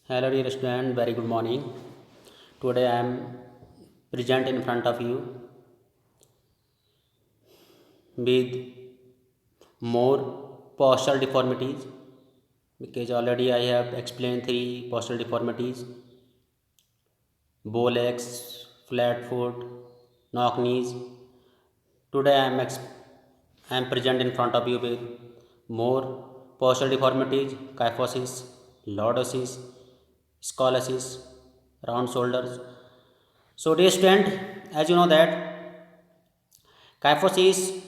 Hello dear student, very good morning. Today I am present in front of you with more postural deformities because already I have explained three postural deformities: bow legs, flat foot, knock knees. Today I am present in front of you with more postural deformities: kyphosis, lordosis, scoliosis, round shoulders. So, dear student, as you know that kyphosis,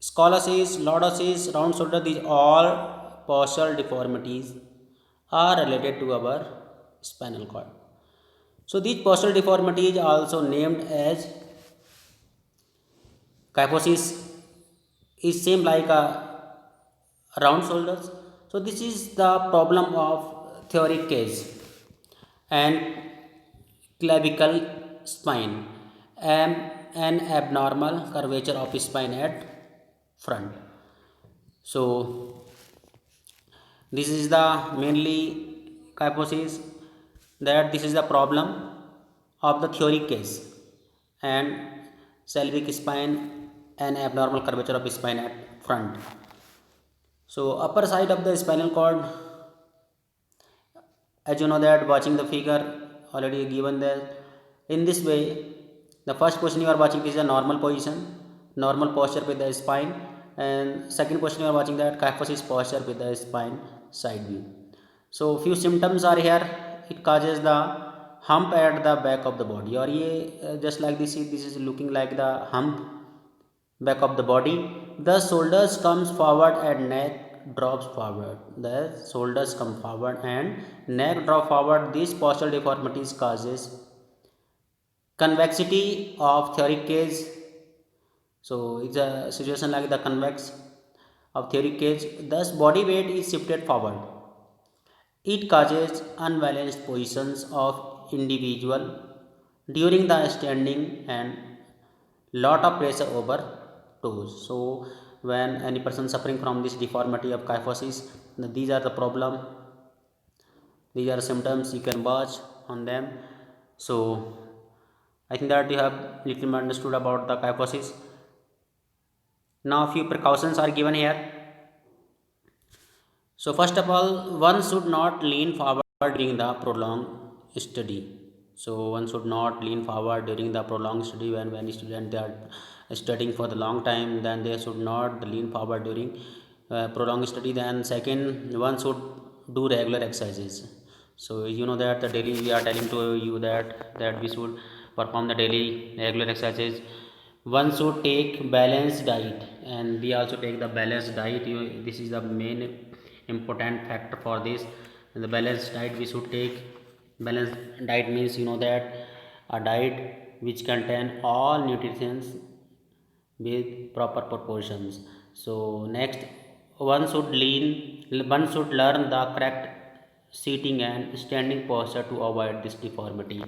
scoliosis, lordosis, round shoulder, these all postural deformities are related to our spinal cord. So, these postural deformities are also named as kyphosis is same like a round shoulders. So, this is the problem of theoric case and clavicle spine and an abnormal curvature of spine at front. So this is the mainly hypothesis that this is the problem of the theory case and pelvic spine and abnormal curvature of spine at front. So upper side of the spinal cord, as you know that watching the figure already given there, in this way the first position you are watching is a normal position, normal posture with the spine, and second position you are watching that kyphosis posture with the spine side view. So few symptoms are here. It causes the hump at the back of the body, or ये just like this is looking like the hump back of the body. The shoulders comes forward and neck drops forward. The shoulders come forward and neck drop forward. This postural deformities causes convexity of theoric cage. So it's a situation like the convex of theoric cage. Thus body weight is shifted forward. It causes unbalanced positions of individual during the standing and lot of pressure over toes. So when any person suffering from this deformity of kyphosis, these are the problem, these are symptoms you can watch on them. So I think that you have little more understood about the kyphosis. Now few precautions are given here. So first of all, one should not lean forward during the prolonged study. So one should not lean forward during the prolonged study. When students are studying for the long time, then they should not lean forward during prolonged study. Then second, one should do regular exercises. So you know that the daily we are telling to you that we should perform the daily regular exercises. One should take balanced diet, and we also take the balanced diet. This is the main important factor for this. And the balanced diet we should take. Balanced diet means you know that a diet which contain all nutrients with proper proportions. So next, one should learn the correct sitting and standing posture to avoid this deformity.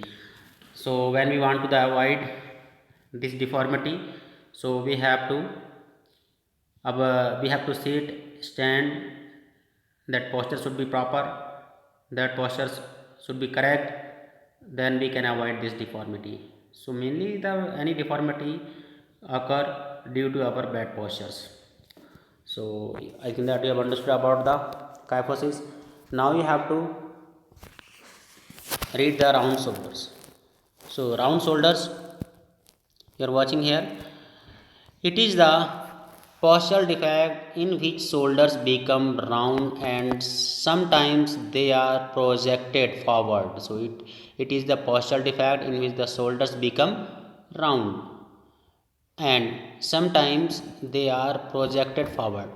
So when we want to avoid this deformity, so we have to sit, stand, that posture should be proper, that posture should be correct, then we can avoid this deformity. So mainly the any deformity occur due to our bad postures. So I think that you have understood about the kyphosis. Now you have to read the round shoulders. So round shoulders you are watching here, it is the postural defect in which shoulders become round and sometimes they are projected forward. So it is the postural defect in which the shoulders become round and sometimes they are projected forward.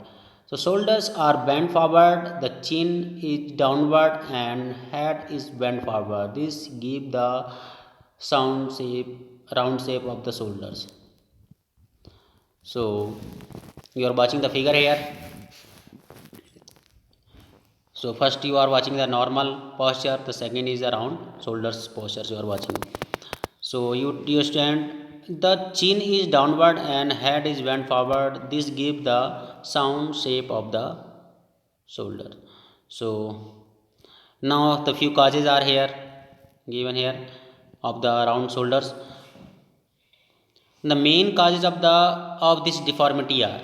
So shoulders are bent forward, the chin is downward and head is bent forward. This give the sound shape, round shape of the shoulders. So you are watching the figure here. So first you are watching the normal posture, the second is the round shoulders postures you are watching. So you stand, the chin is downward and head is bent forward. This give the sound shape of the shoulder. So Now the few causes are here given here of the round shoulders. The main causes of this deformity are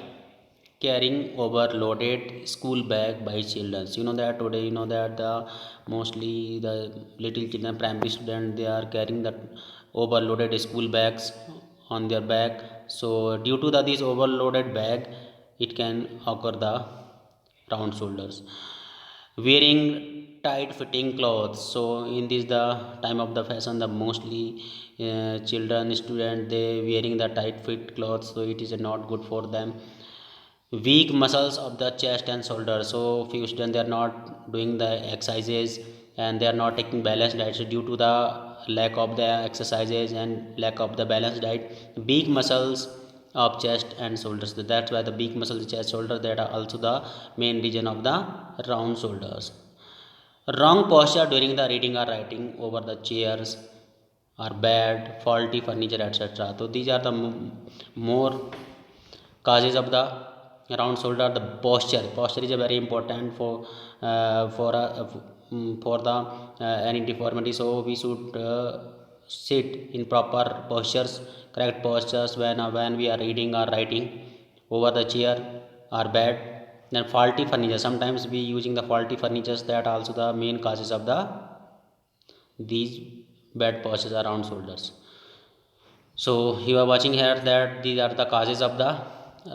carrying overloaded school bag by children. You know that today, you know that the mostly the little children, primary student, they are carrying the overloaded school bags on their back. So due to this overloaded bag, it can occur the round shoulders. Wearing tight fitting clothes. So in this the time of the fashion, the mostly children student, they wearing the tight fit clothes, so it is not good for them. Weak muscles of the chest and shoulders. So few students, they are not doing the exercises and they are not taking balanced diet. So due to the lack of the exercises and lack of the balanced diet, weak muscles of chest and shoulders. So that's why the weak muscles, chest, shoulder, that are also the main region of the round shoulders. Wrong posture during the reading or writing over the chairs or bed, faulty furniture, etc. So these are the more causes of the round shoulder. The posture is a very important for the any deformity. So we should sit in proper postures, correct postures when we are reading or writing over the chair or bed. Then faulty furniture, sometimes we using the faulty furnitures, that also the main causes of the these bad postures around shoulders. So you are watching here that these are the causes of the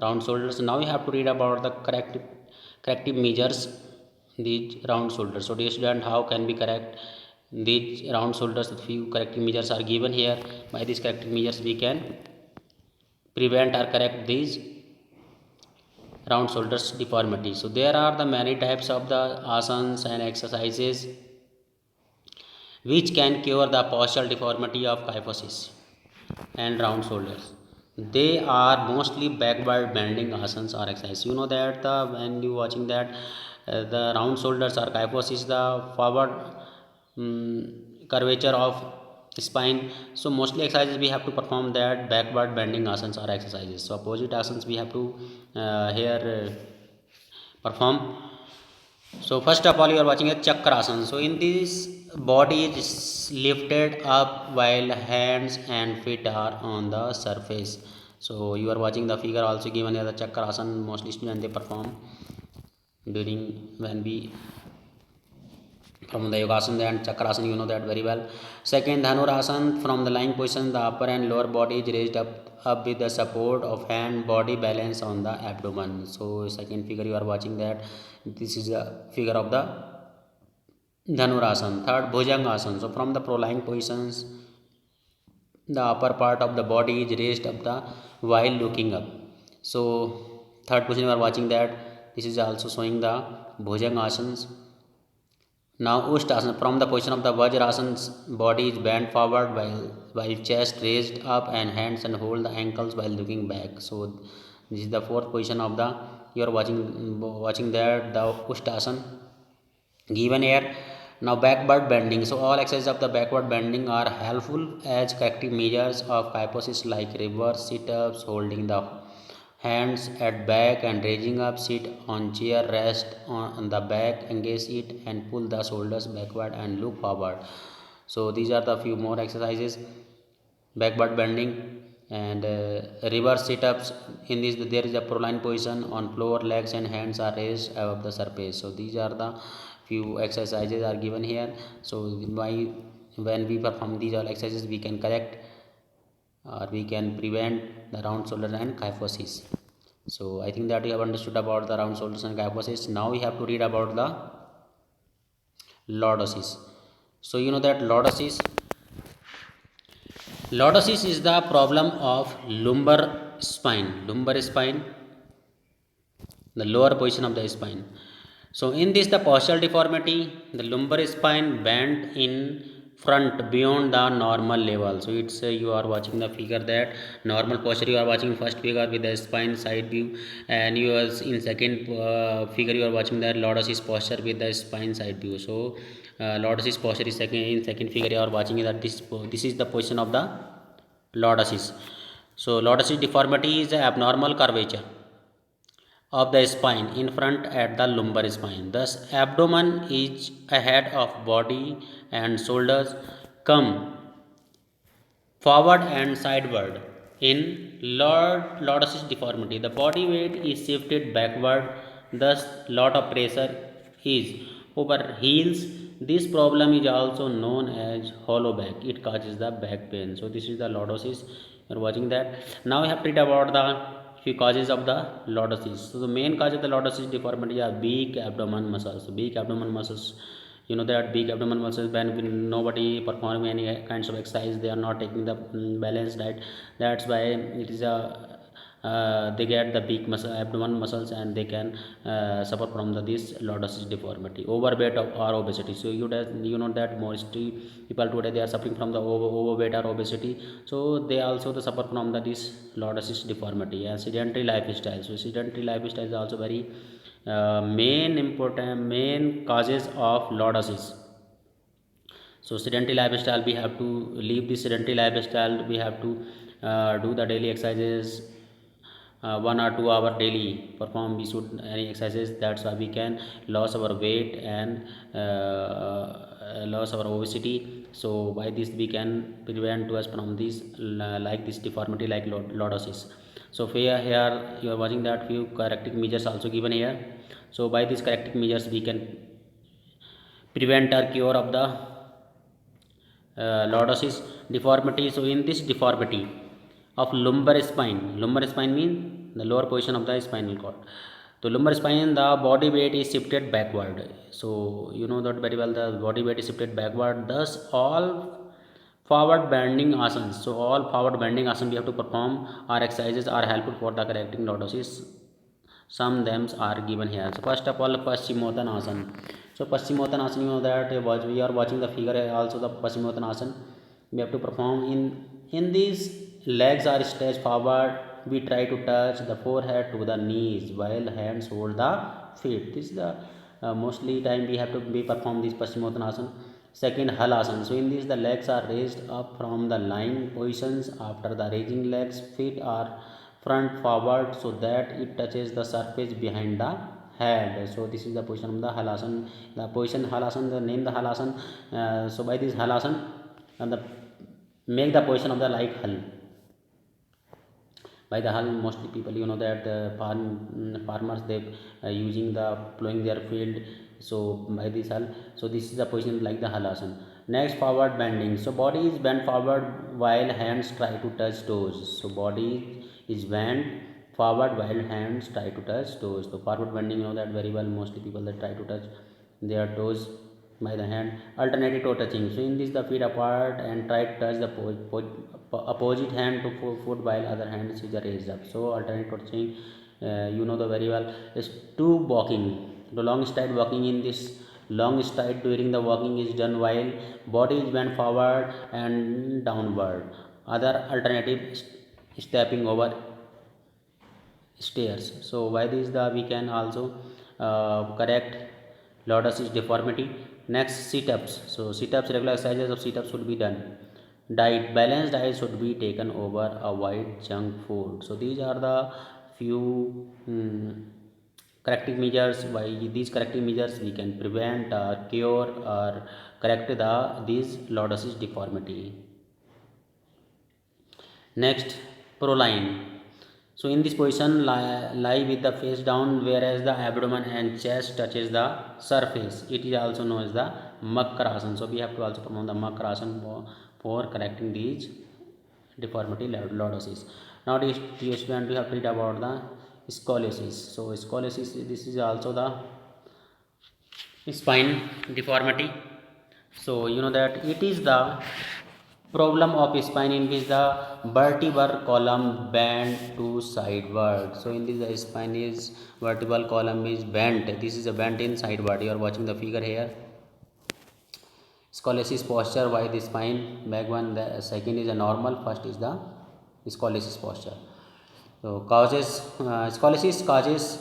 round shoulders. Now you have to read about the corrective measures these round shoulders. So dear student, how can we correct these round shoulders? The few corrective measures are given here. By these corrective measures, we can prevent or correct these round shoulders deformity. So there are the many types of the asanas and exercises which can cure the postural deformity of kyphosis and round shoulders. They are mostly backward bending asanas or exercise. You know that when you watching that the round shoulders or kyphosis, the forward curvature of spine. So mostly exercises we have to perform that backward bending asanas or exercises. So opposite asanas we have to here perform. So first of all, you are watching a chakrasana. So in this, body is lifted up while hands and feet are on the surface. So you are watching the figure also given here, the chakrasana. Mostly students, they perform during when we from the yogasana and chakrasana, you know that very well. Second, dhanurasana. From the lying position, the upper and lower body is raised up with the support of hand, body balance on the abdomen. So second figure you are watching that, this is the figure of the dhanurasana. Third, bhujangasana. So from the lying positions, the upper part of the body is raised up the while looking up. So third position you are watching that, this is also showing the bhujangasanas. Now Ushtasana. From the position of the Vajrasana, body is bent forward while chest raised up and hands and hold the ankles while looking back. So this is the fourth position of the, you are watching there the Ushtasana given here. Now backward bending. So all exercises of the backward bending are helpful as corrective measures of kyphosis, like reverse sit-ups, holding the hands at back and raising up, sit on chair, rest on the back, engage it and pull the shoulders backward and look forward. So these are the few more exercises. Backward bending and reverse sit-ups. In this, there is a proline position on floor, legs and hands are raised above the surface. So these are the few exercises are given here. So when we perform these all exercises, we can correct or we can prevent the round shoulder and kyphosis. So I think that you have understood about the round shoulders and kyphosis. Now we have to read about the lordosis. So you know that lordosis is the problem of lumbar spine, the lower position of the spine. So in this, the postural deformity, the lumbar spine bent in front beyond the normal level. So it's you are watching the figure that normal posture you are watching first figure with the spine side view, and you are in second figure you are watching the lordosis posture with the spine side view. So lordosis posture is second figure you are watching that this is the position of the lordosis. So lordosis deformity is abnormal curvature of the spine in front at the lumbar spine. Thus, abdomen is ahead of body and shoulders come forward and sideward. In lordosis deformity, the body weight is shifted backward, thus lot of pressure is over heels. This problem is also known as hollow back. It causes the back pain. So this is the lordosis. You are watching that. Now we have to read about the few causes of the lordosis. So the main cause of the lordosis deformity are weak abdomen muscles. So weak abdomen muscles, you know that big abdomen muscles, when nobody performing any kinds of exercise, they are not taking the balanced diet. That's why it is a they get the big muscle abdomen muscles, and they can suffer from this lordosis deformity, overweight or obesity. So you know that mostly people today they are suffering from the overweight or obesity. So they also the suffer from this lordosis deformity. And sedentary lifestyle, so sedentary lifestyle is also very main causes of lordosis. So sedentary lifestyle, we have to leave the sedentary lifestyle. We have to do the daily exercises, 1 or 2 hour daily perform we should any exercises. That's why we can lose our weight and lose our obesity. So by this we can prevent us from this like this deformity like lordosis. So here you are watching that few corrective measures also given here. So by these corrective measures we can prevent or cure of the lordosis deformity. So in this deformity of lumbar spine means the lower position of the spinal cord. So lumbar spine, the body weight is shifted backward. So you know that very well, the body weight is shifted backward. Thus all forward bending asanas, so all forward bending asanas we have to perform or exercises are helpful for the correcting lordosis. Some names are given here. So first of all, Paschimottanasana. So Paschimottanasana, you know that we are watching the figure also, the Paschimottanasana we have to perform. In these, legs are stretched forward. We try to touch the forehead to the knees while hands hold the feet. This is the mostly time we have to be perform this Paschimottanasana. Second, Halasana. So in this, the legs are raised up from the lying positions. After the raising legs, feet are front forward so that it touches the surface behind the head. So this is the position of the halasana. The position halasana, the name the halasana. So by this halasana, and the make the position of the like hull. By the hull, mostly people, you know that the farmers they using the plowing their field. So by this hull, so this is the position like the halasana. Next, forward bending. So body is bent forward while hands try to touch toes. So body is bent forward while hands try to touch toes. So forward bending, you know that very well, mostly people that try to touch their toes by the hand. Alternative toe touching. So in this, the feet apart and try to touch the opposite hand to foot while other hand is raised up. So alternative toe touching, you know the very well, is two walking. The long stride walking. In this long stride, during the walking is done while body is bent forward and downward. Other alternative, stepping over stairs. So by this, the we can also correct lordosis deformity. Next, sit-ups. So sit-ups, regular exercises of sit-ups should be done. Diet, balanced diet should be taken over, avoid junk food. So these are the few corrective measures. By these corrective measures we can prevent or cure or correct these lordosis deformity. Next, proline. So in this position, lie with the face down, whereas the abdomen and chest touches the surface. It is also known as the Makrasana. So we have to also perform the Makrasana for correcting these deformity lordosis. Now this student, we have to read about the scoliosis. So scoliosis, this is also the spine deformity. So you know that it is the problem of spine in which the vertebral column bend to sideward. So in this, the spine is vertebral column is bent. This is a bent in sideward. You are watching the figure here. Scoliosis posture, why the spine back one, the second is a normal, first is the scoliosis posture. So causes scoliosis causes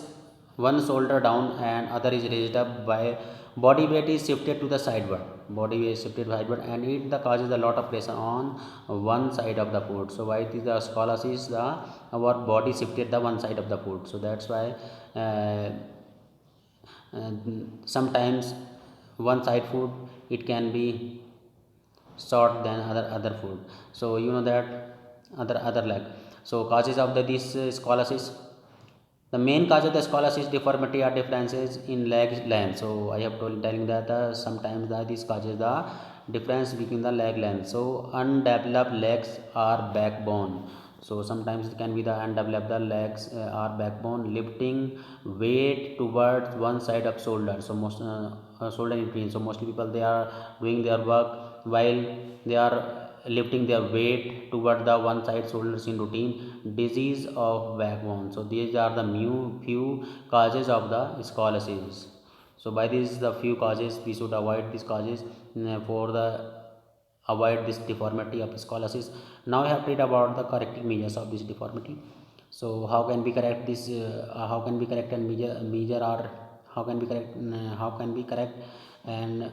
one shoulder down and other is raised up by body weight is shifted to the sideward. Body weight is shifted sideward, and it the causes a lot of pressure on one side of the foot. So why it is the scoliosis, the our body shifted the one side of the foot. So that's why uh, sometimes one side food it can be short than other food. So you know that other leg. So causes of this scoliosis. The main cause of the scoliosis deformity are differences in leg length. So I have told telling that sometimes this causes the difference between the leg length. So undeveloped legs are backbone. So sometimes it can be the undeveloped the legs are backbone, lifting weight towards one side of shoulder. So most shoulder in between. So mostly people they are doing their work while they are lifting their weight toward the one side shoulders in routine. Disease of backbone. So these are the few causes of the scoliosis. So by these the few causes we should avoid these causes for the avoid this deformity of scoliosis. Now I have read about the corrective measures of this deformity. So how can we correct this? How can we correct and measure or how can we correct? How can we correct and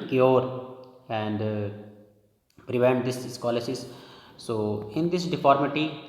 cure and prevent this scoliosis? So in this deformity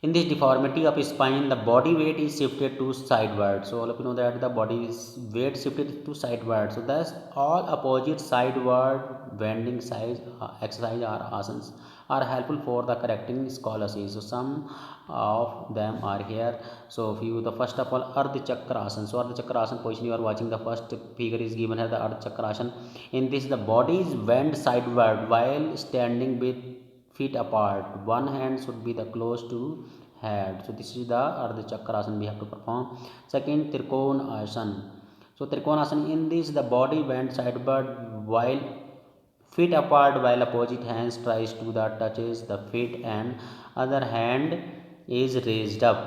of spine, the body weight is shifted to sideward. So all of you know that the body's weight shifted to sideward. So thus all opposite sideward bending size exercise or asanas are helpful for the correcting scoliosis. So some of them are here. So few the first of all Ardha Chakra Asana. So Ardha Chakra Asana position you are watching, the first figure is given here, the Ardha Chakra Asana. In this the body is bent sideward while standing with feet apart. One hand should be the close to head. So this is the Ardha Chakrasana we have to perform. Second, Trikona Asana. So Trikona Asana, in this the body bends sideward while feet apart, while opposite hands tries to the touches the feet and other hand is raised up.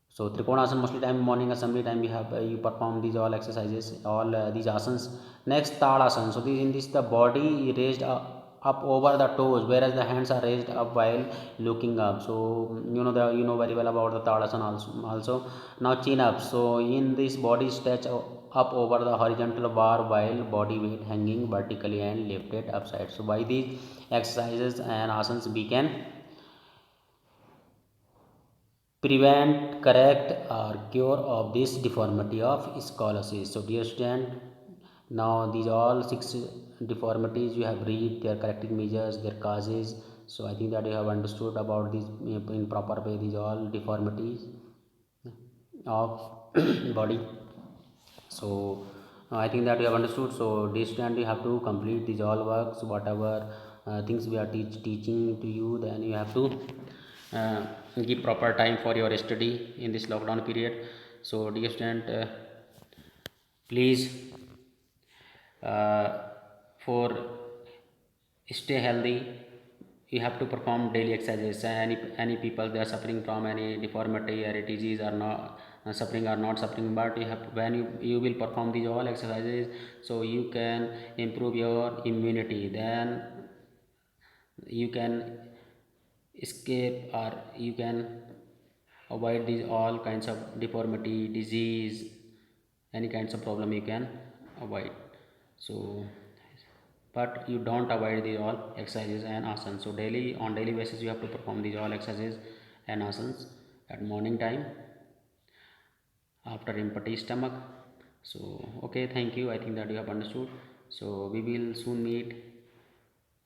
So Trikonasana mostly time morning assembly time we have you perform these all exercises, all these asanas. Next Tadasana. So this in this the body raised up over the toes, whereas the hands are raised up while looking up. So you know very well about the Tadasana also. Now chin up. So in this body stretch up over the horizontal bar while body weight hanging vertically and lifted upside. So by these exercises and asanas we can prevent, correct or cure of this deformity of scoliosis. So dear student, now these all 6 deformities you have read their corrective measures, their causes. So I think that you have understood about these in proper way, these all deformities of body. So I think that you have understood. So dear student, you have to complete these all works, whatever things we are teaching to you, then you have to uh, give proper time for your study in this lockdown period. So dear student, please uh, for stay healthy you have to perform daily exercises. Any people they are suffering from any deformity or a disease or not suffering or not suffering, but you have when you will perform these all exercises, so you can improve your immunity, then you can escape or you can avoid these all kinds of deformity, disease, any kinds of problem you can avoid. So but you don't avoid these all exercises and asanas. So daily basis you have to perform these all exercises and asanas at morning time after empty stomach. So okay, thank you, I think that you have understood. So we will soon meet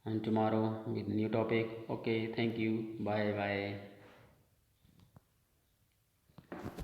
on tomorrow with new topic. Okay, thank you, bye bye.